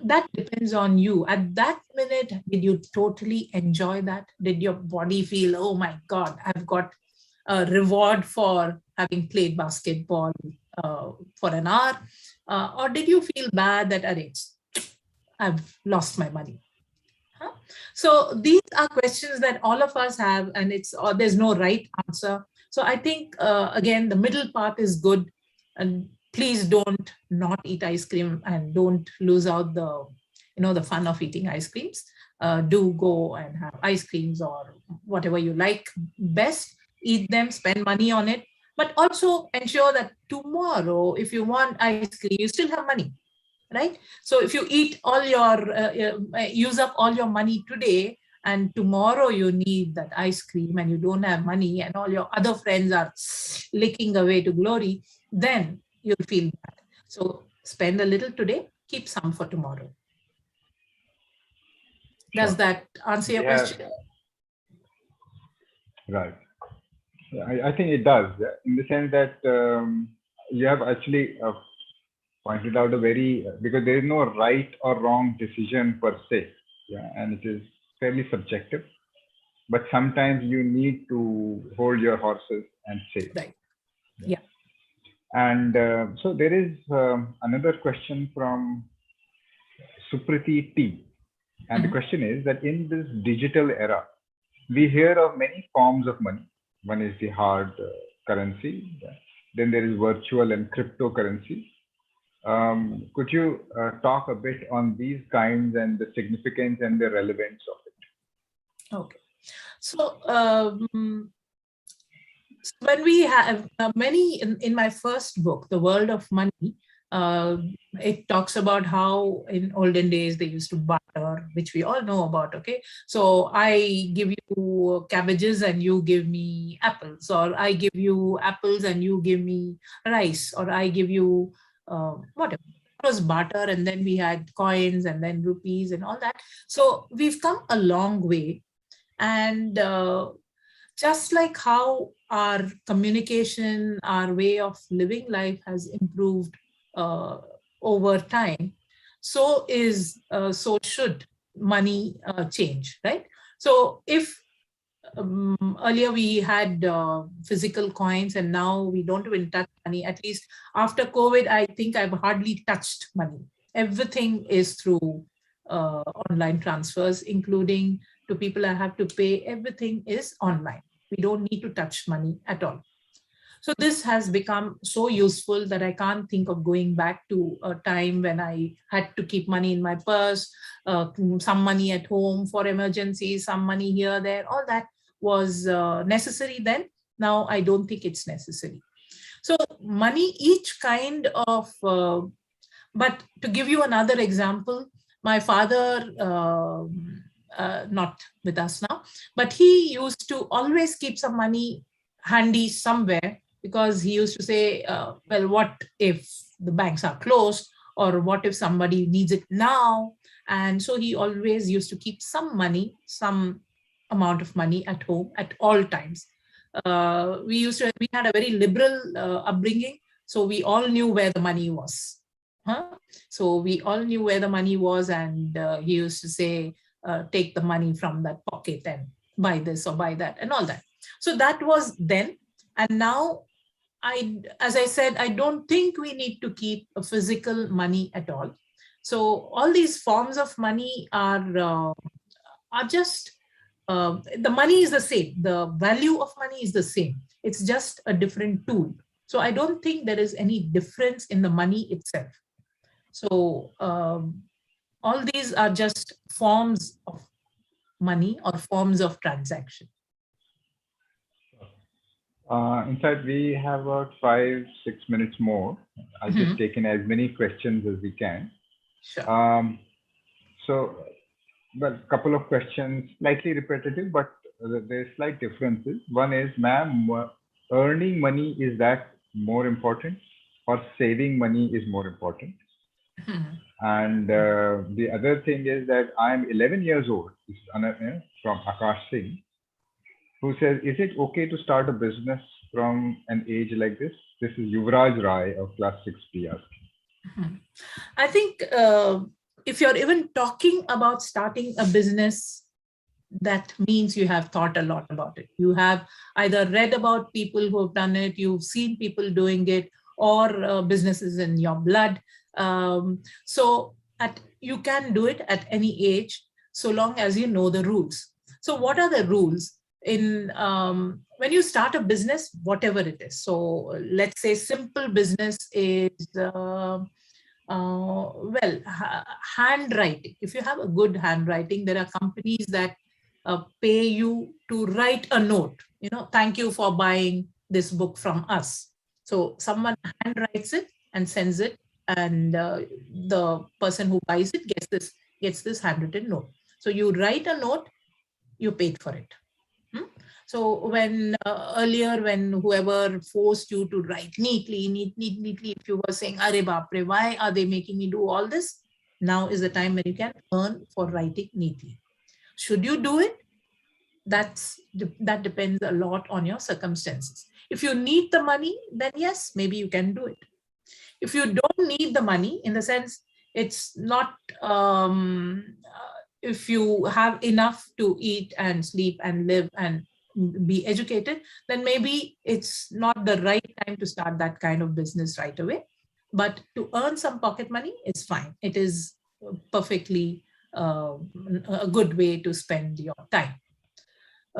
that depends on you. At that minute, did you totally enjoy that? Did your body feel, oh my God, I've got a reward for having played basketball for an hour? Or did you feel bad that I've lost my money? Huh? So these are questions that all of us have, and there's no right answer. So I think, again, the middle path is good. And please don't not eat ice cream and don't lose out the fun of eating ice creams. Do go and have ice creams or whatever you like best. Eat them, spend money on it, but also ensure that tomorrow, if you want ice cream, you still have money, right? So if you use up all your money today, and tomorrow you need that ice cream and you don't have money and all your other friends are licking away to glory, then you'll feel bad. So spend a little today, keep some for tomorrow. Does that answer your question? Right. Yeah, I think it does, in the sense that you have actually pointed out because there is no right or wrong decision per se. Yeah, and it is fairly subjective. But sometimes you need to hold your horses and save. Right. Yeah. And so there is another question from Supriti T. And the question is that in this digital era, we hear of many forms of money. One is the hard currency. Then there is virtual and cryptocurrency. Could you talk a bit on these kinds and the significance and the relevance of it? Okay. So when we have many in my first book, The World of Money, It talks about how in olden days they used to barter, which we all know about. Okay, so I give you cabbages and you give me apples, or I give you apples and you give me rice, or I give you whatever. It was barter, and then we had coins and then rupees and all that. So we've come a long way. And just like how our communication, our way of living life has improved over time, so should money change, right? So if earlier we had physical coins and now we don't even touch money, at least after COVID, I think I've hardly touched money. Everything is through online transfers, including to people I have to pay. Everything is online. We don't need to touch money at all. So this has become so useful that I can't think of going back to a time when I had to keep money in my purse, some money at home for emergencies, some money here, there. All that was necessary then. Now I don't think it's necessary. So money, each kind of, but to give you another example, my father, not with us now, but he used to always keep some money handy somewhere, because he used to say, well, what if the banks are closed, or what if somebody needs it now? And so he always used to keep some money, some amount of money at home at all times. We had a very liberal upbringing, so we all knew where the money was. So we all knew where the money was, and he used to say, take the money from that pocket and buy this or buy that and all that. So that was then. And now, as I said, I don't think we need to keep a physical money at all. So all these forms of money are just, the money is the same. The value of money is the same. It's just a different tool. So I don't think there is any difference in the money itself. So all these are just forms of money or forms of transaction. In fact, we have about 5-6 minutes more. I've just taken as many questions as we can. Sure. So, well, a couple of questions, slightly repetitive, but there's slight differences. One is, ma'am, earning money, is that more important, or saving money is more important? And the other thing is that I'm 11 years old. This is from Akash Singh, who says, is it okay to start a business from an age like this? This is Yuvraj Rai of class 6B asking. I think if you're even talking about starting a business, that means you have thought a lot about it. You have either read about people who have done it, you've seen people doing it, or businesses in your blood. So you can do it at any age, so long as you know the rules. So what are the rules? When you start a business, whatever it is, so let's say simple business is handwriting. If you have a good handwriting, there are companies that pay you to write a note, thank you for buying this book from us. So someone handwrites it and sends it, and the person who buys it gets this handwritten note. So you write a note, you paid for it. So when earlier, when whoever forced you to write neatly, if you were saying, "Arey baapre, why are they making me do all this?" Now is the time when you can earn for writing neatly. Should you do it? That depends a lot on your circumstances. If you need the money, then yes, maybe you can do it. If you don't need the money, in the sense it's not, if you have enough to eat and sleep and live and be educated, then maybe it's not the right time to start that kind of business right away. But to earn some pocket money, it's fine. It is perfectly a good way to spend your time.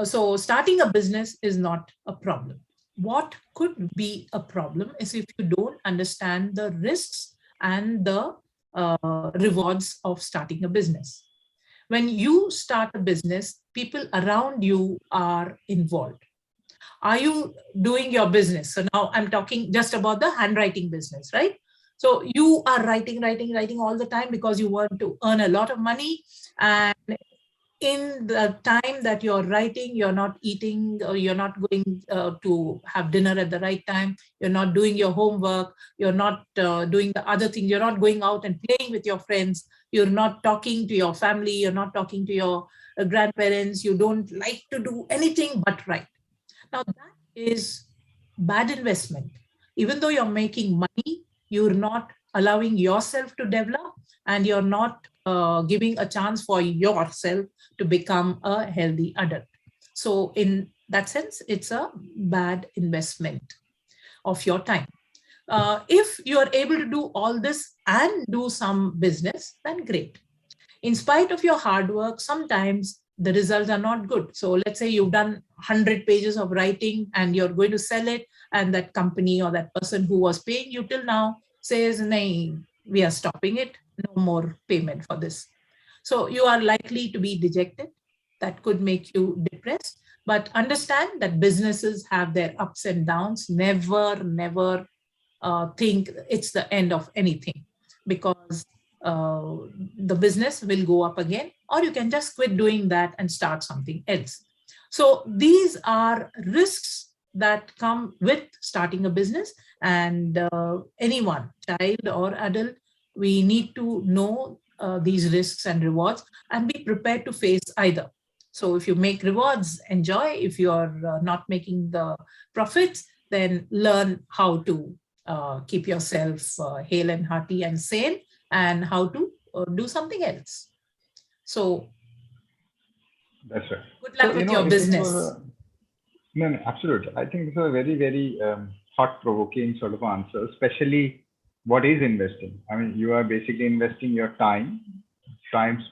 So starting a business is not a problem. What could be a problem is if you don't understand the risks and the rewards of starting a business. When you start a business, people around you are involved. Are you doing your business? So now I'm talking just about the handwriting business, right? So you are writing all the time because you want to earn a lot of money. And in the time that you're writing, you're not eating, or you're not going to have dinner at the right time. You're not doing your homework. You're not doing the other things. You're not going out and playing with your friends. You're not talking to your family. You're not talking to your grandparents. You don't like to do anything but write. Now that is bad investment. Even though you're making money, you're not allowing yourself to develop, and you're not giving a chance for yourself to become a healthy adult. So in that sense, it's a bad investment of your time. If you are able to do all this and do some business, then great. In spite of your hard work, sometimes the results are not good. So let's say you've done 100 pages of writing and you're going to sell it, and that company or that person who was paying you till now says, "Nay, we are stopping it, no more payment for this." So you are likely to be dejected. That could make you depressed. But understand that businesses have their ups and downs. Never think it's the end of anything, because the business will go up again, or you can just quit doing that and start something else. So these are risks that come with starting a business, and anyone, child or adult, we need to know these risks and rewards and be prepared to face either. So if you make rewards, enjoy. If you are not making the profits, then learn how to keep yourself hale and hearty and sane, and how to do something else. So That's right. good luck So, with your if this was business. no, absolutely. I think this is a very thought-provoking sort of answer, especially what is investing. I mean, you are basically investing your time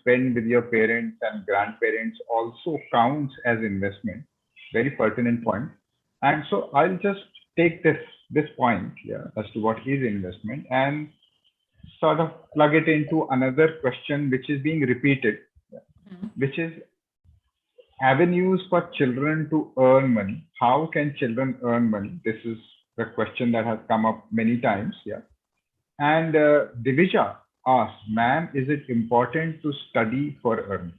spent with your parents and grandparents also counts as investment. Very pertinent point. And so I'll just take this point, yeah, as to what is investment, and sort of plug it into another question which is being repeated, which is avenues for children to earn money. How can children earn money? This is the question that has come up many times. Yeah. And Divija asks, ma'am, is it important to study for earning?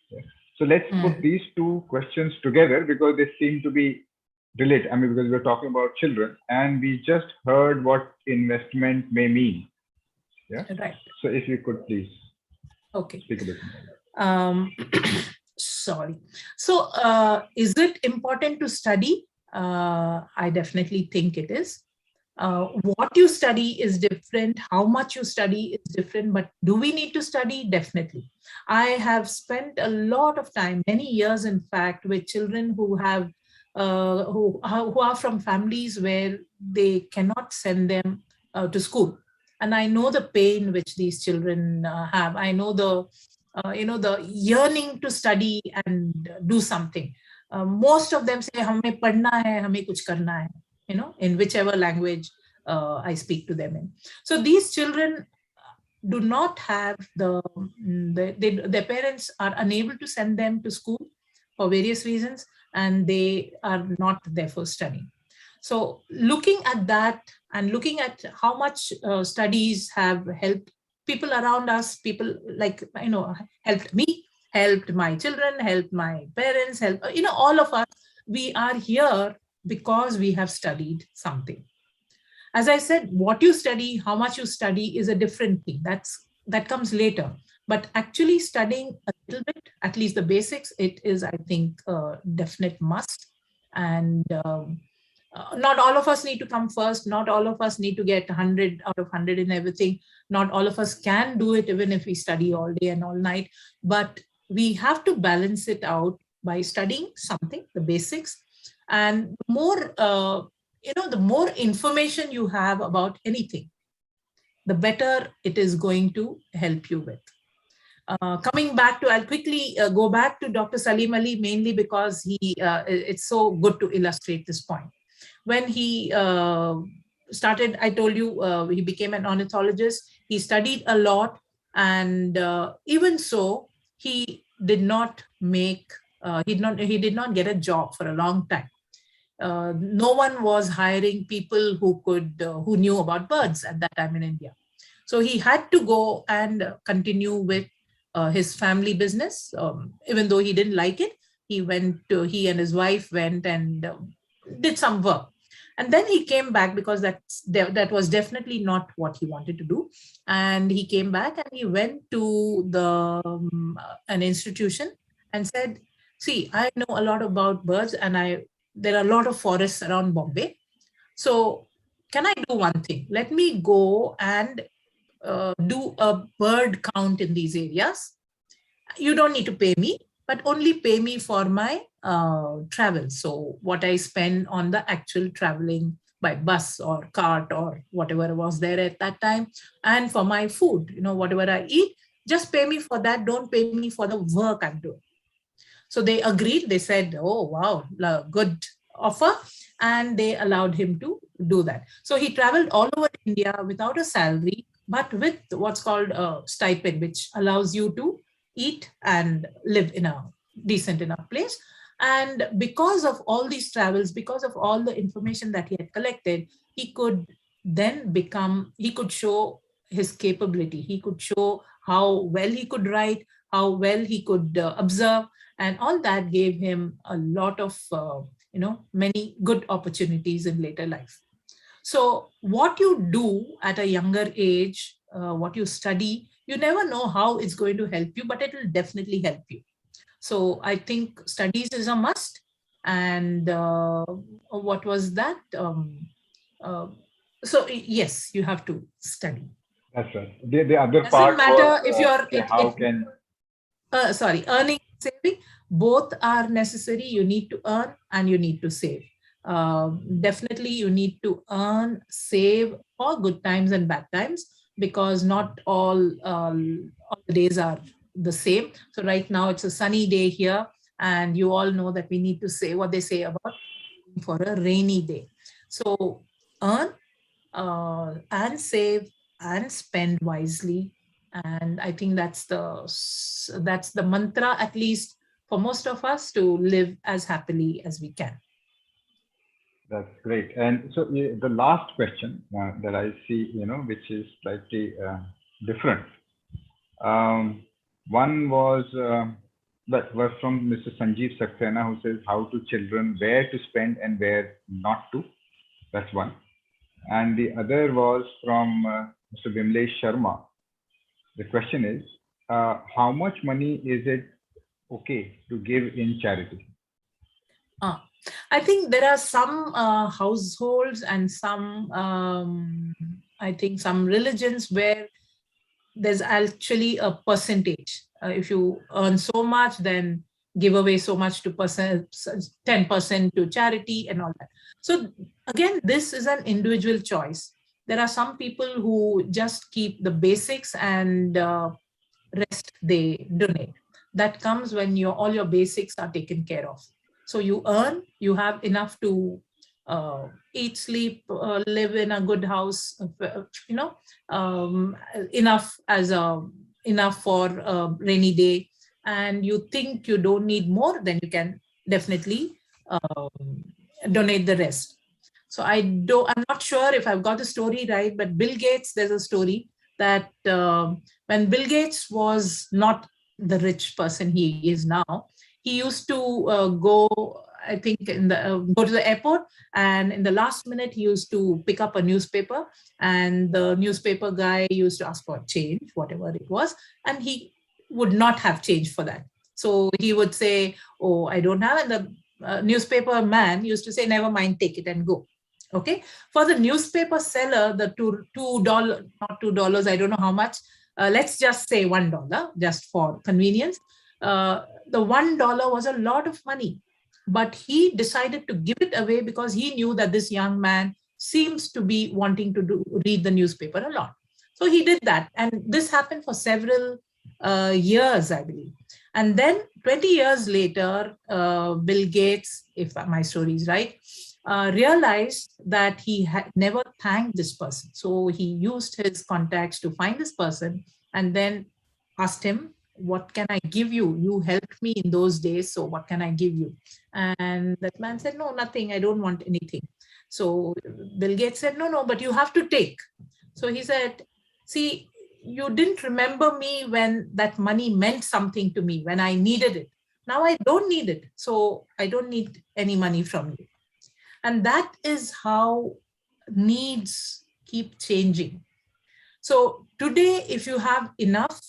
Yeah. So let's put these two questions together because they seem to be related. I mean, because we're talking about children and we just heard what investment may mean. Yeah. Right. So if you could please speak a bit more. Sorry. So is it important to study? I definitely think it is. What you study is different. How much you study is different. But do we need to study? Definitely. I have spent a lot of time, many years, in fact, with children who have who are from families where they cannot send them to school. And I know the pain which these children have. I know the the yearning to study and do something. Most of them say, "Hame padna hai, hame kuch karna hai," in whichever language I speak to them in. So these children do not have their parents are unable to send them to school for various reasons, and they are not therefore studying. So looking at that and looking at how much studies have helped people around us, people like, helped me, helped my children, helped my parents, helped, all of us, we are here because we have studied something. As I said, what you study, how much you study is a different thing. That comes later. But actually studying a little bit, at least the basics, it is, I think, a definite must. And not all of us need to come first. Not all of us need to get 100 out of 100 in everything. Not all of us can do it even if we study all day and all night. But we have to balance it out by studying something, the basics. And more, the more information you have about anything, the better it is going to help you with. Coming back to, I'll quickly go back to Dr. Salim Ali, mainly because it's so good to illustrate this point. When he started, I told you, he became an ornithologist. He studied a lot, and even so, he did not make, he did not get a job for a long time. no one was hiring people who knew about birds at that time in India. So he had to go and continue with his family business. Even though he didn't like it, he and his wife went and did some work. And then he came back because that was definitely not what he wanted to do. And he came back and he went to an institution and said, see, I know a lot about birds and there are a lot of forests around Bombay. So can I do one thing? Let me go and do a bird count in these areas. You don't need to pay me, but only pay me for my travel. So what I spend on the actual traveling by bus or cart or whatever was there at that time, and for my food, whatever I eat, just pay me for that. Don't pay me for the work I'm doing. So they agreed. They said, oh, wow, good offer. And they allowed him to do that. So he traveled all over India without a salary, but with what's called a stipend, which allows you to eat and live in a decent enough place. And because of all these travels, because of all the information that he had collected, he could show his capability. He could show how well he could write, how well he could observe, and all that gave him a lot of, many good opportunities in later life. So what you do at a younger age, what you study, you never know how it's going to help you, but it will definitely help you. So I think studies is a must. And what was that? So yes, you have to study. That's right. The other Doesn't part matter was, if you're earning and saving, both are necessary. You need to earn and you need to save. Definitely you need to earn, save for good times and bad times, because not all the days are the same. So right now it's a sunny day here, and you all know that we need to say what they say about for a rainy day. So earn and save and spend wisely. And I think that's the mantra, at least for most of us, to live as happily as we can. That's great. And so the last question that I see, which is slightly different. One was from Mr. Sanjeev Saxena, who says, how to children where to spend and where not to. That's one. And the other was from Mr. Vimlesh Sharma. The question is, how much money is it okay to give in charity? I think there are some households and some, I think some religions where there's actually a percentage. If you earn so much, then give away so much to 10% to charity and all that. So again, this is an individual choice. There are some people who just keep the basics and rest they donate. That comes when all your basics are taken care of. So you earn, you have enough to eat, sleep, live in a good house, enough for a rainy day, and you think you don't need more, then you can definitely donate the rest. So I'm not sure if I've got the story right, but Bill Gates, there's a story that when Bill Gates was not the rich person he is now, he used to go, I think, go to the airport, and in the last minute, he used to pick up a newspaper, and the newspaper guy used to ask for change, whatever it was, and he would not have change for that. So he would say, oh, I don't have, and the newspaper man used to say, never mind, take it and go. Okay. For the newspaper seller, the $2, not $2, I don't know how much, let's just say $1, just for convenience. The $1 was a lot of money, but he decided to give it away because he knew that this young man seems to be wanting to read the newspaper a lot. So he did that. And this happened for several years, I believe. And then 20 years later, Bill Gates, if my story is right, realized that he had never thanked this person. So he used his contacts to find this person and then asked him, what can I give you? You helped me in those days, so what can I give you? And that man said, no, nothing. I don't want anything. So Bill Gates said, no, but you have to take. So he said, see, you didn't remember me when that money meant something to me, when I needed it. Now I don't need it. So I don't need any money from you. And that is how needs keep changing. So today, if you have enough,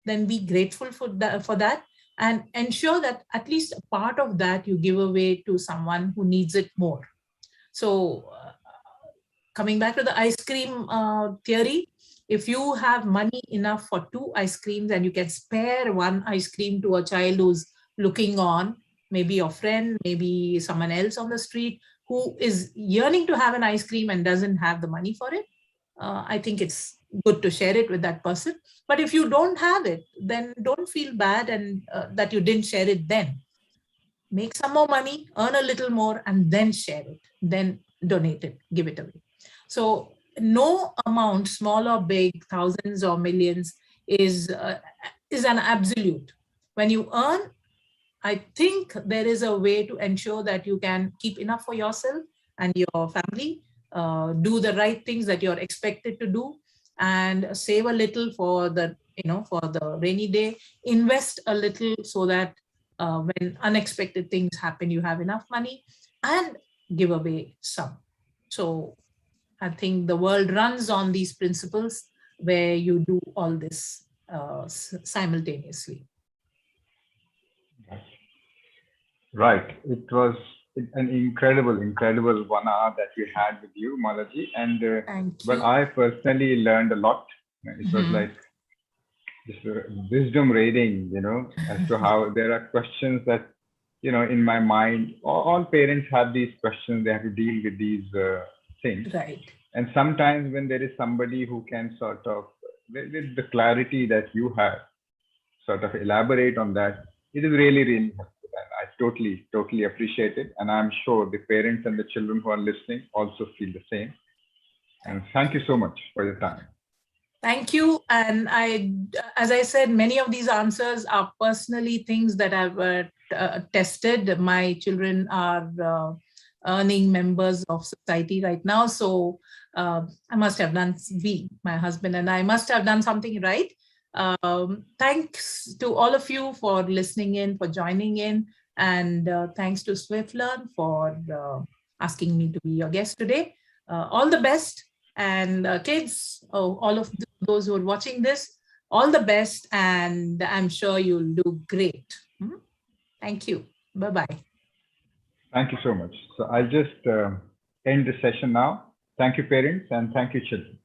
then be grateful for that and ensure that at least a part of that you give away to someone who needs it more. So coming back to the ice cream theory, if you have money enough for 2 ice creams and you can spare 1 ice cream to a child who's looking on, maybe your friend, maybe someone else on the street who is yearning to have an ice cream and doesn't have the money for it, I think it's good to share it with that person. But if you don't have it, then don't feel bad and that you didn't share it then. Make some more money, earn a little more, and then share it. Then donate it, give it away. So no amount, small or big, thousands or millions, is an absolute. When you earn, I think there is a way to ensure that you can keep enough for yourself and your family, do the right things that you're expected to do, and save a little for the rainy day. Invest a little so that when unexpected things happen, you have enough money, and give away some. So I think the world runs on these principles where you do all this simultaneously. Right. It was an incredible 1 hour that we had with you, Malaji. And Thank well, you. I personally learned a lot. It was like just a wisdom reading, as to how there are questions that, in my mind, all parents have these questions. They have to deal with these things. Right. And sometimes when there is somebody who can sort of, with the clarity that you have, sort of elaborate on that, it is really, really helpful. And I totally appreciate it. And I'm sure the parents and the children who are listening also feel the same. And thank you so much for your time. Thank you. And as I said, many of these answers are personally things that I've tested. My children are earning members of society right now. So I must have done, my husband and I must have done something right. Thanks to all of you for listening in, for joining in. And thanks to SwiftLearn for asking me to be your guest today. All the best. And kids, all of those who are watching this, all the best, and I'm sure you'll do great. Thank you. Bye-bye. Thank you so much. So I'll just end the session now. Thank you, parents, and thank you, children.